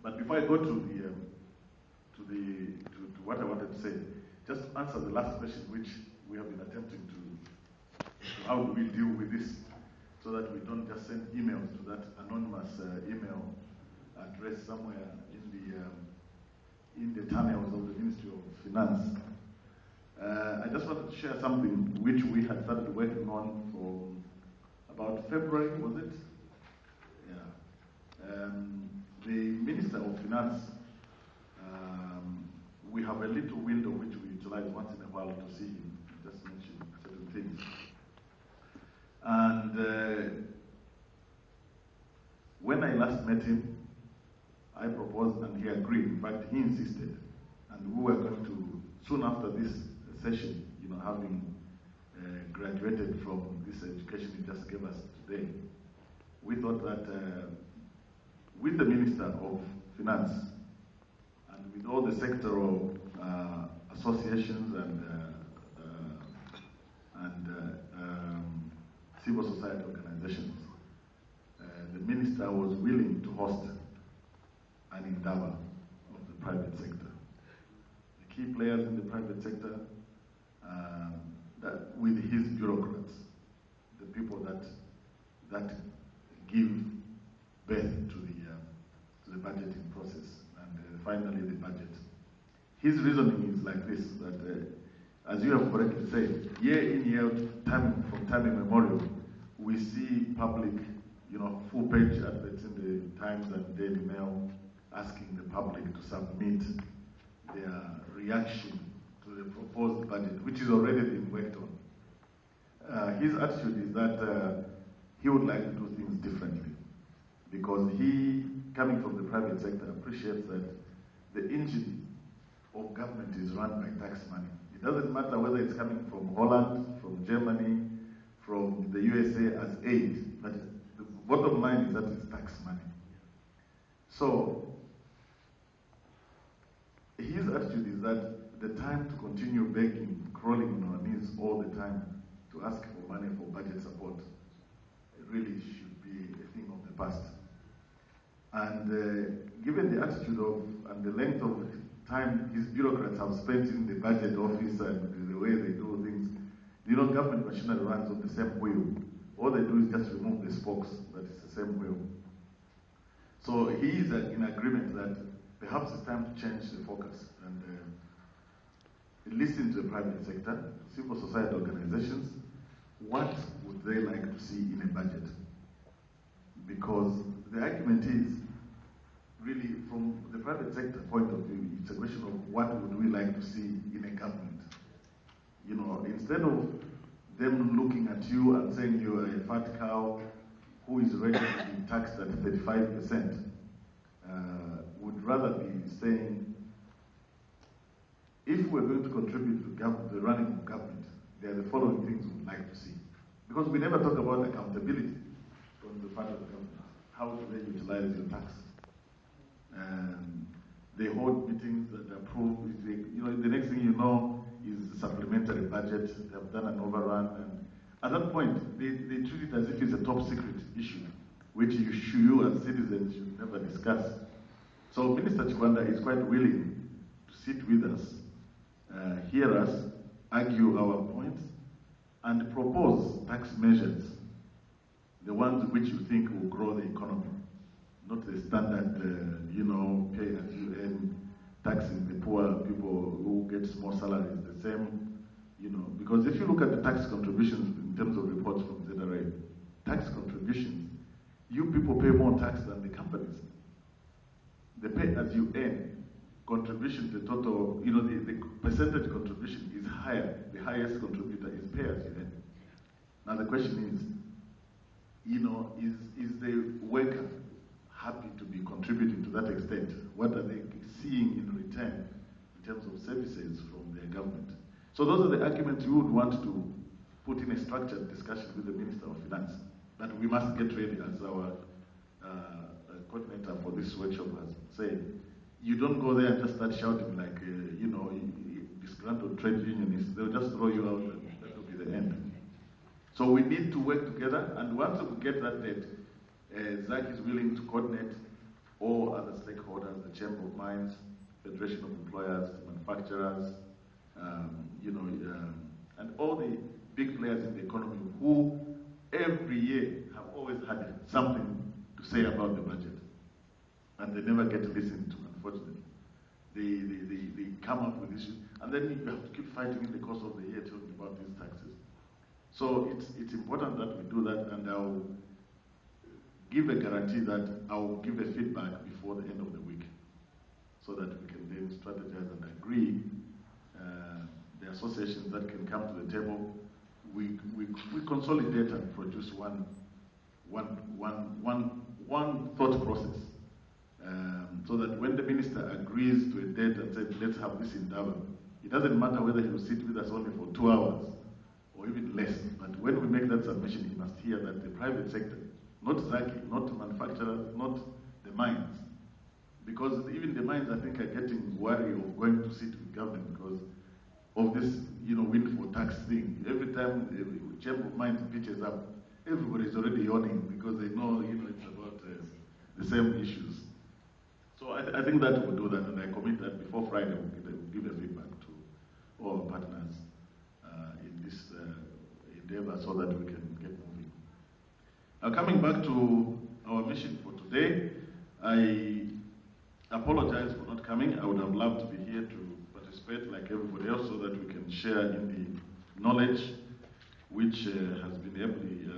But before I go to what I wanted to say, just answer the last question, which we have been attempting to how do we deal with this, so that we don't just send emails to that anonymous email address somewhere in the tunnels of the Ministry of Finance. I just wanted to share something which we had started working on for about February, was it? Yeah. The Minister of Finance, we have a little window which we utilize once in a while to see him, just mention certain things. And when I last met him, I proposed and he agreed. In fact, he insisted. And we were going to, soon after this session, having graduated from this education he just gave us today, we thought that with the Minister of Finance and with all the sectoral associations and civil society organizations, the Minister was willing to host an endeavor of the private sector. The key players in the private sector, that with his bureaucrats, the people that give birth to the budgeting process, and finally the budget. His reasoning is like this, that as you have correctly said, year in, year out, from time immemorial, we see public, full page adverts in the Times and Daily Mail asking the public to submit their reaction to the proposed budget, which is already being worked on. His attitude is that he would like to do things differently, because he, coming from the private sector, appreciates that the engine of government is run by tax money. It doesn't matter whether it's coming from Holland, from Germany, from the USA as aid, but the bottom line is that it's tax money. So his attitude is that the time to continue begging, crawling on our knees all the time to ask for money for budget support, it really should be a thing of the past. And given the attitude and the length of time his bureaucrats have spent in the budget office and the way they do things, government machinery runs on the same wheel. All they do is just remove the spokes, but it's the same wheel. So he is in agreement that perhaps it's time to change the focus and listen to the private sector, civil society organizations. What would they like to see in a budget? Because the argument is, really, from the private sector point of view, it's a question of what would we like to see in a government. Instead of them looking at you and saying you are a fat cow who is ready to be taxed at 35%, would rather be saying, if we're going to contribute to the running of government, there are the following things we'd like to see. Because we never talk about accountability from the part of the government. How do they utilize your tax? They hold meetings that approve. The next thing you know is the supplementary budget. They have done an overrun, and at that point, they treat it as if it's a top secret issue, which you as citizens should never discuss. So Minister Chikwanda is quite willing to sit with us, hear us, argue our points, and propose tax measures, the ones which you think will grow the economy, not the standard, pay as you earn, taxing the poor people who get small salaries, the same, because if you look at the tax contributions in terms of reports from ZRA, tax contributions, you people pay more tax than the companies. The pay as you earn contribution, the total, the percentage contribution is higher. The highest contributor is pay as you earn. Now the question is, is the worker happy to be contributing to that extent? What are they seeing in return in terms of services from their government? So those are the arguments we would want to put in a structured discussion with the Minister of Finance. But we must get ready, as our coordinator for this workshop has said. You don't go there and just start shouting like, disgruntled trade unionists. They'll just throw you out and that will be the end. So we need to work together, and once we get that date, ZACCI is willing to coordinate all other stakeholders, the Chamber of Mines, Federation of Employers, Manufacturers, and all the big players in the economy who every year have always had something to say about the budget. And they never get listened to, unfortunately. They come up with issues, and then you have to keep fighting in the course of the year talking about these taxes. So it's important that we do that, and I'll give a guarantee that I'll give a feedback before the end of the week, so that we can then strategize and agree the associations that can come to the table. We consolidate and produce one thought process, so that when the minister agrees to a date and says, let's have this in Durban, it doesn't matter whether he will sit with us only for 2 hours or even less. But when we make that submission, he must hear that the private sector, not ZACCI, not manufacturers, not the mines, because even the mines, I think, are getting worried of going to sit with government because of this, windfall tax thing. Every time the Chamber of Mines pitches up, everybody is already yawning because they know, it's about the same issues. So I think that we'll do that, and I commit that before Friday we'll give a feedback to all our partners in this endeavor so that we can get moving. Now, coming back to our mission for today, I apologize for not coming. I would have loved to be here to participate like everybody else so that we can share in the knowledge which has been ably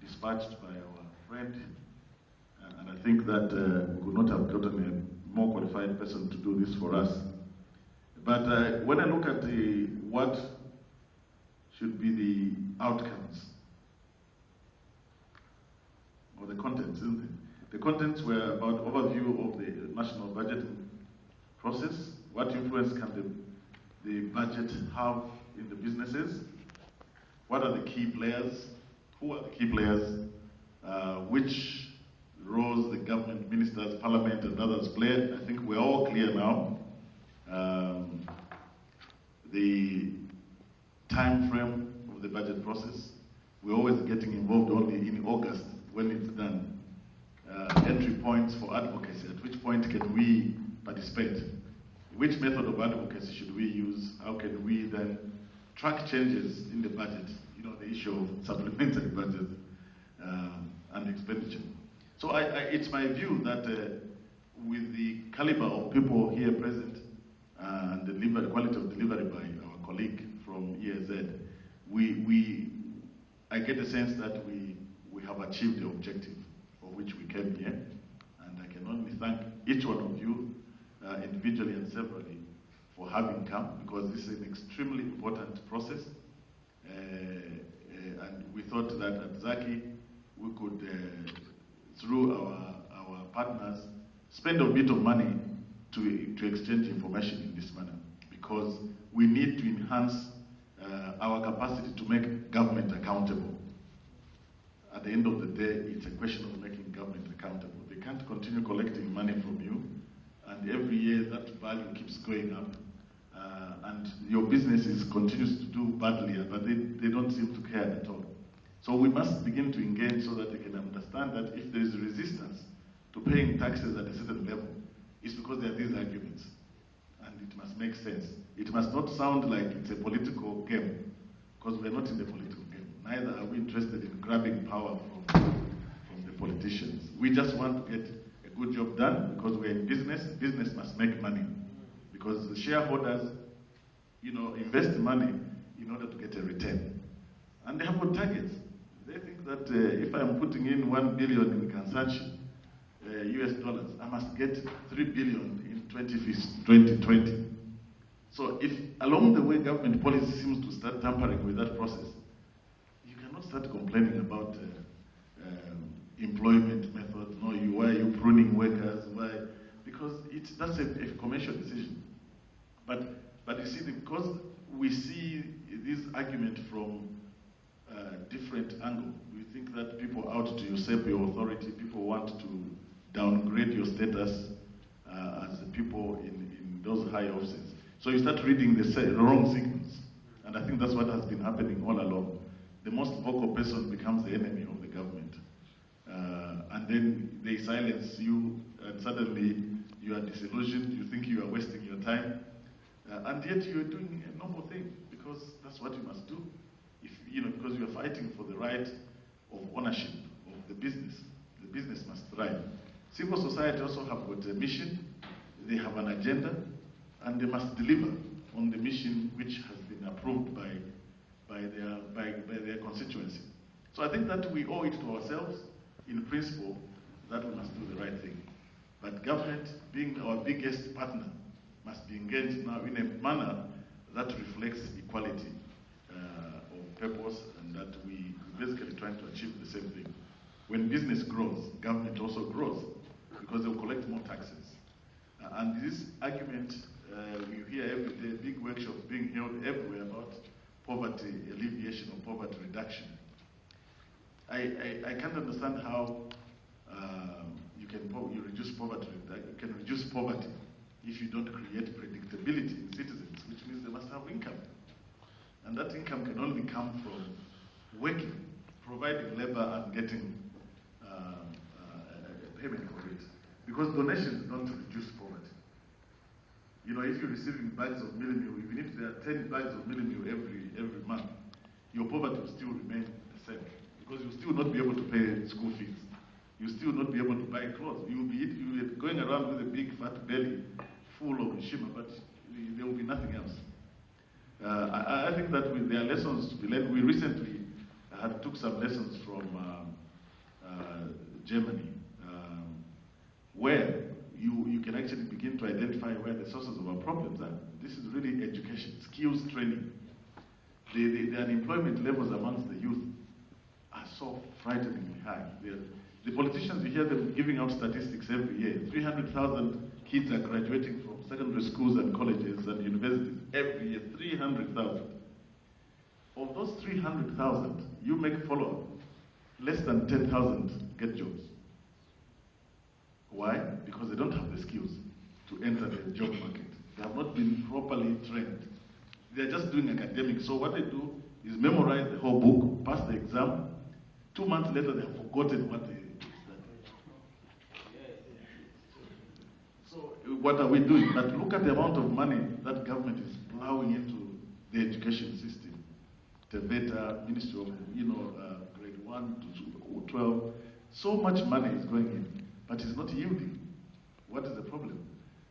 dispatched by our friend. And I think that we could not have gotten a more qualified person to do this for us. But when I look at what should be the outcomes, or the contents, isn't it? The contents were about overview of the national budgeting process. What influence can the budget have in the businesses? What are the key players? Who are the key players? Which roles the government, ministers, parliament, and others play? I think we're all clear now. The time frame of the budget process. We're always getting involved only in August when it's done. Entry points for advocacy. At which point can we participate? Which method of advocacy should we use? How can we then track changes in the budget? The issue of supplementary budget and expenditure. So it's my view that with the caliber of people here present and the quality of delivery by our colleague from EAZ, I get the sense that we have achieved the objective for which we came here. And I can only thank each one of you individually and separately for having come, because this is an extremely important process. And we thought that at ZACCI we could, through our partners, spend a bit of money to exchange information in this manner, because we need to enhance our capacity to make government accountable. At the end of the day, it's a question of making government accountable. They can't continue collecting money from you, and every year that value keeps going up, and your businesses continues to do badly, but they don't seem to care at all. So we must begin to engage so that they can understand that if there is resistance to paying taxes at a certain level, it's because there are these arguments, and it must make sense. It must not sound like it's a political game, because we're not in the political game. Neither are we interested in grabbing power from the politicians. We just want to get a good job done because we're in business. Business must make money, because the shareholders, invest money in order to get a return. And they have got targets. They think that if I'm putting in $1 billion in consumption, US dollars, I must get $3 billion in 2020. So if along the way government policy seems to start tampering with that process, you cannot start complaining about employment methods. No, why are you pruning workers? Why? Because that's a commercial decision. But you see, because we see this argument from different angle. We think that people out to usurp your authority, people want to downgrade your status as people in those high offices. So you start reading the wrong signals. And I think that's what has been happening all along. The most vocal person becomes the enemy of the government. And and then they silence you, and suddenly you are disillusioned, you think you are wasting your time, and yet you are doing a normal thing, because that's what you must do. If, because you are fighting for the right of ownership of the business. The business must thrive. Civil society also have got a mission, they have an agenda, and they must deliver on the mission which has been approved by their constituency. So I think that we owe it to ourselves, in principle, that we must do the right thing. But government, being our biggest partner, must be engaged now in a manner that reflects equality of purpose, and that we basically trying to achieve the same thing. When business grows, government also grows, because they'll collect more taxes. And this argument you hear every day, big workshops being held everywhere about poverty alleviation or poverty reduction. I can't understand how you reduce poverty. You can reduce poverty if you don't create predictability in citizens, which means they must have income. And that income can only come from working, providing labor and getting payment for it. Because donations don't reduce poverty. If you're receiving bags of meal, even if there are 10 bags of meal every month, your poverty will still remain the same. Because you'll still not be able to pay school fees. You'll still not be able to buy clothes. You'll be going around with a big fat belly full of shima, but there will be nothing else. I think that there are lessons to be learned. We recently took some lessons from Germany, where you can actually begin to identify where the sources of our problems are. This is really education, skills training. The unemployment levels amongst the youth are so frighteningly high. The politicians, you hear them giving out statistics every year. 300,000 kids are graduating from secondary schools and colleges and universities every year, 300,000. Of those 300,000, you make follow-up, less than 10,000 get jobs. Why? Because they don't have the skills to enter the job market. They have not been properly trained. They're just doing academics. So what they do is memorize the whole book, pass the exam. 2 months later, they have forgotten what they studied. So what are we doing? But look at the amount of money that government is plowing into the education system. TVETA, Ministry of grade 1 to 12. So much money is going in, but it's not yielding. What is the problem?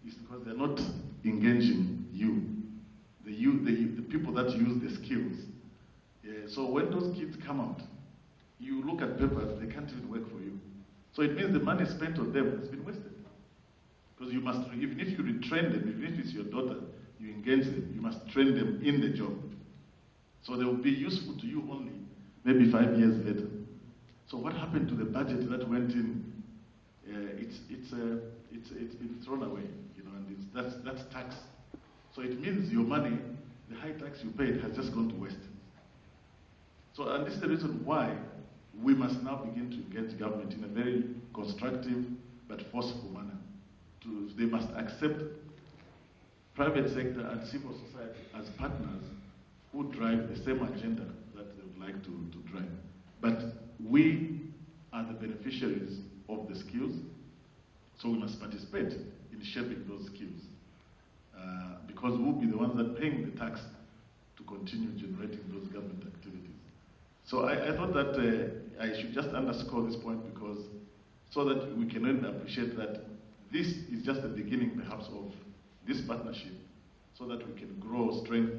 It's because they're not engaging you. The people that use the skills. So when those kids come out, you look at papers, they can't even work for you. So it means the money spent on them has been wasted. Because you must, even if you retrain them, even if it's your daughter, you engage them, you must train them in the job. So they will be useful to you only maybe 5 years later. So what happened to the budget that went in? It's been thrown away, and that's tax. So it means your money, the high tax you paid, has just gone to waste. So, and this is the reason why we must now begin to engage government in a very constructive but forceful manner. They must accept private sector and civil society as partners who drive the same agenda that they would like to drive. But we are the beneficiaries of the skills, so we must participate in shaping those skills. Because we'll be the ones that are paying the tax to continue generating those government activities. So I thought that I should just underscore this point, because so that we can then appreciate that this is just the beginning perhaps of this partnership, so that we can grow strength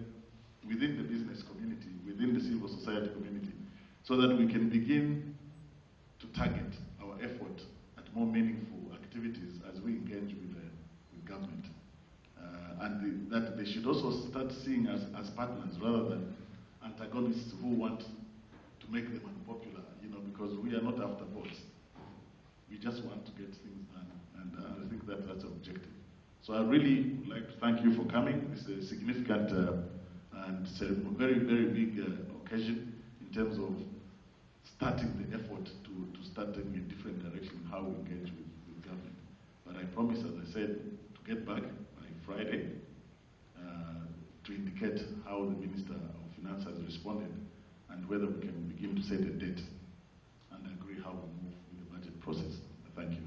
within the business community, within the civil society community, so that we can begin to target our effort at more meaningful activities as we engage with government. And that they should also start seeing us as partners rather than antagonists who want to make them unpopular, because we are not after votes. We just want to get things done, and I think that that's the objective. So I really would like to thank you for coming. It's a significant and very, very big occasion in terms of starting the effort to start taking a different direction how we engage with government. But I promise, as I said, to get back by Friday to indicate how the Minister of Finance has responded and whether we can begin to set a date and agree how we move with the budget process. process. Thank you.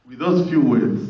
With those few words,